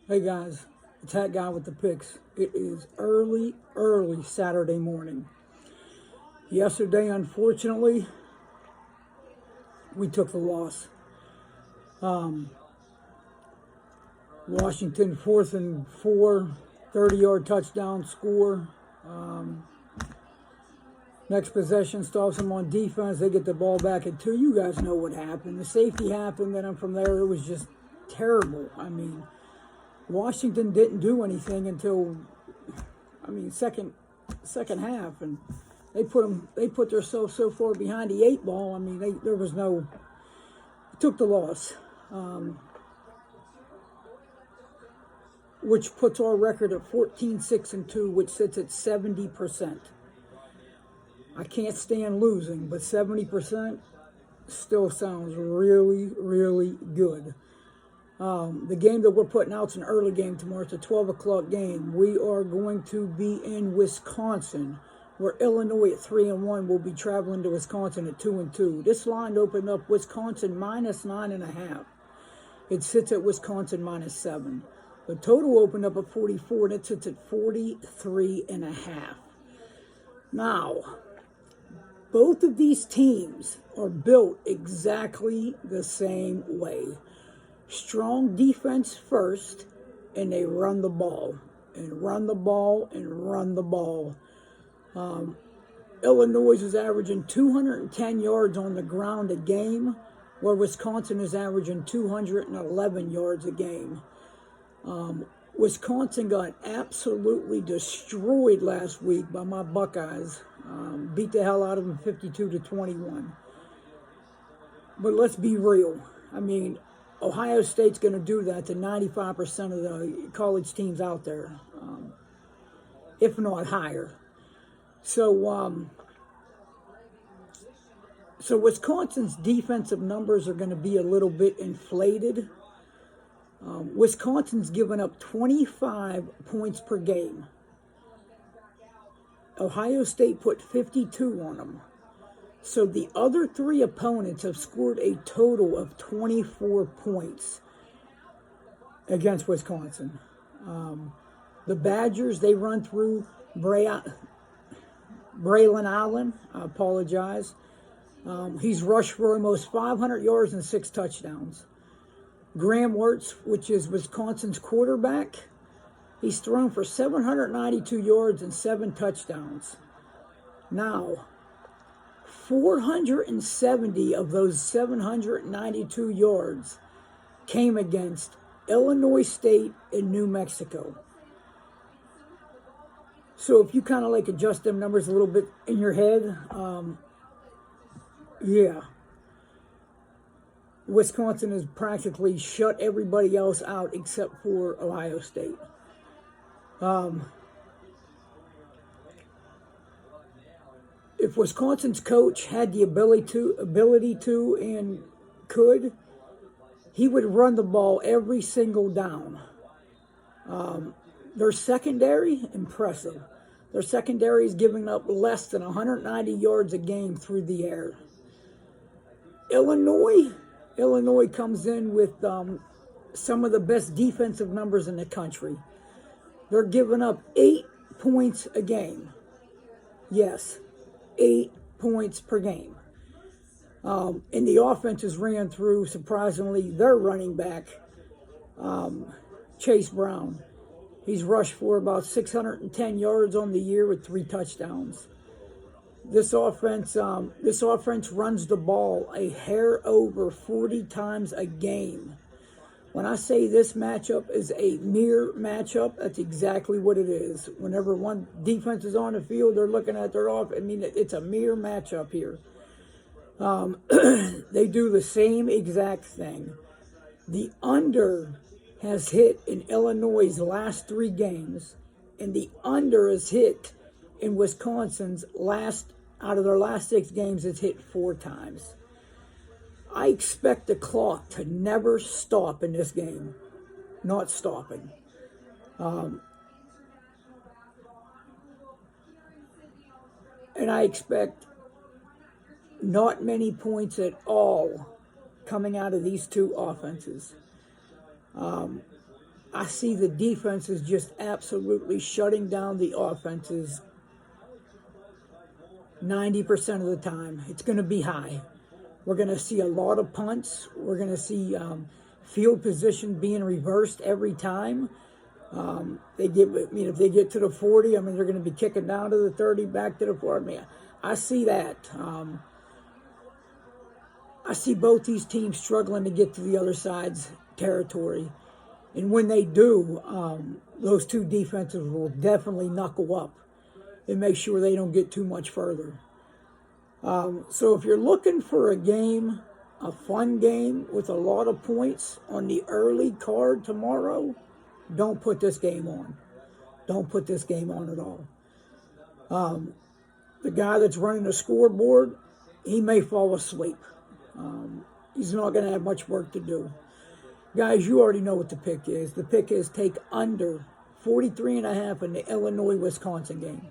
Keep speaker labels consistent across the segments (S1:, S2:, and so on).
S1: Hey guys, it's that guy with the picks. It is early Saturday morning. Yesterday, unfortunately, we took the loss. Washington, 4th and 4, 30-yard touchdown score. Next possession stops them on defense. They get the ball back at 2. You guys know what happened. The safety happened, then from there, it was just terrible. Washington didn't do anything until, second half, and they put themselves so far behind the 8 ball. There was no, took the loss, which puts our record at 14-6-2, which sits at 70%. I can't stand losing, but 70% still sounds really good. The game that we're putting out is an early game tomorrow. It's a 12 o'clock game. We are going to be in Wisconsin, where Illinois at 3-1 will be traveling to Wisconsin at 2-2. This line opened up Wisconsin -9.5. It sits at Wisconsin -7. The total opened up at 44, and it sits at 43.5. Now, both of these teams are built exactly the same way. Strong defense first, and they run the ball, and run the ball, and run the ball. Illinois is averaging 210 yards on the ground a game, where Wisconsin is averaging 211 yards a game. Wisconsin got absolutely destroyed last week by my Buckeyes. Beat the hell out of them 52-21. But let's be real. Ohio State's going to do that to 95% of the college teams out there, if not higher. So Wisconsin's defensive numbers are going to be a little bit inflated. Wisconsin's given up 25 points per game. Ohio State put 52 on them. So the other 3 opponents have scored a total of 24 points against Wisconsin. The Badgers, they run through Braylon Allen. I apologize. He's rushed for almost 500 yards and 6 touchdowns. Graham Wirtz, which is Wisconsin's quarterback, he's thrown for 792 yards and 7 touchdowns. Now, 470 of those 792 yards came against Illinois State and New Mexico. So if you kind of adjust them numbers a little bit in your head, Wisconsin has practically shut everybody else out except for Ohio State. If Wisconsin's coach had the ability to and could, he would run the ball every single down. Their secondary, impressive. Their secondary is giving up less than 190 yards a game through the air. Illinois comes in with some of the best defensive numbers in the country. They're giving up 8 points a game. Yes, 8 points per game. And the offense is ran through, surprisingly, their running back, Chase Brown. He's rushed for about 610 yards on the year with 3 touchdowns. This offense runs the ball a hair over 40 times a game. When I say this matchup is a mirror matchup, that's exactly what it is. Whenever one defense is on the field, they're looking at their offense. It's a mirror matchup here. They do the same exact thing. The under has hit in Illinois' last 3 games, and the under has hit in Wisconsin's out of their last 6 games, it's hit 4 times. I expect the clock to never stop in this game. Not stopping. And I expect not many points at all coming out of these 2 offenses. I see the defenses just absolutely shutting down the offenses 90% of the time. It's going to be high. We're going to see a lot of punts. We're going to see field position being reversed every time. If they get to the 40, I mean, they're going to be kicking down to the 30, back to the 40. I mean, I see that. I see both these teams struggling to get to the other side's territory. And when they do, those two defenses will definitely knuckle up and make sure they don't get too much further. So if you're looking for a game, a fun game with a lot of points on the early card tomorrow, don't put this game on. Don't put this game on at all. The guy that's running the scoreboard, he may fall asleep. He's not going to have much work to do. Guys, you already know what the pick is. The pick is take under 43.5 in the Illinois-Wisconsin game.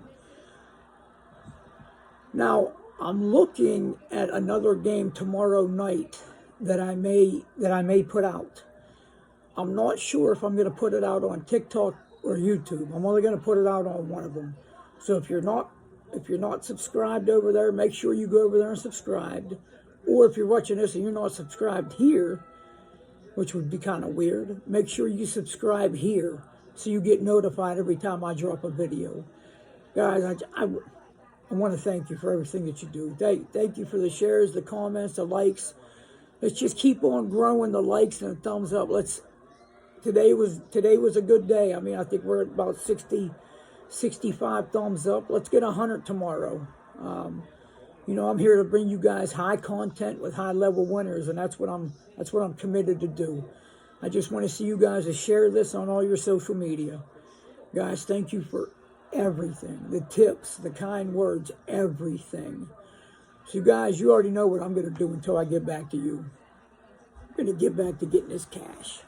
S1: Now, I'm looking at another game tomorrow night that I may put out. I'm not sure if I'm going to put it out on TikTok or YouTube. I'm only going to put it out on one of them. So if you're not subscribed over there, make sure you go over there and subscribe. Or if you're watching this and you're not subscribed here, which would be kind of weird, make sure you subscribe here so you get notified every time I drop a video. Guys, I want to thank you for everything that you do. Thank you for the shares, the comments, the likes. Let's just keep on growing the likes and the thumbs up. Today was a good day. I mean, I think we're at about 60, 65 thumbs up. Let's get 100 tomorrow. I'm here to bring you guys high content with high level winners, and that's what I'm committed to do. I just want to see you guys to share this on all your social media. Guys, thank you for everything. The tips, the kind words, everything. So guys, you already know what I'm going to do until I get back to you. I'm going to get back to getting this cash.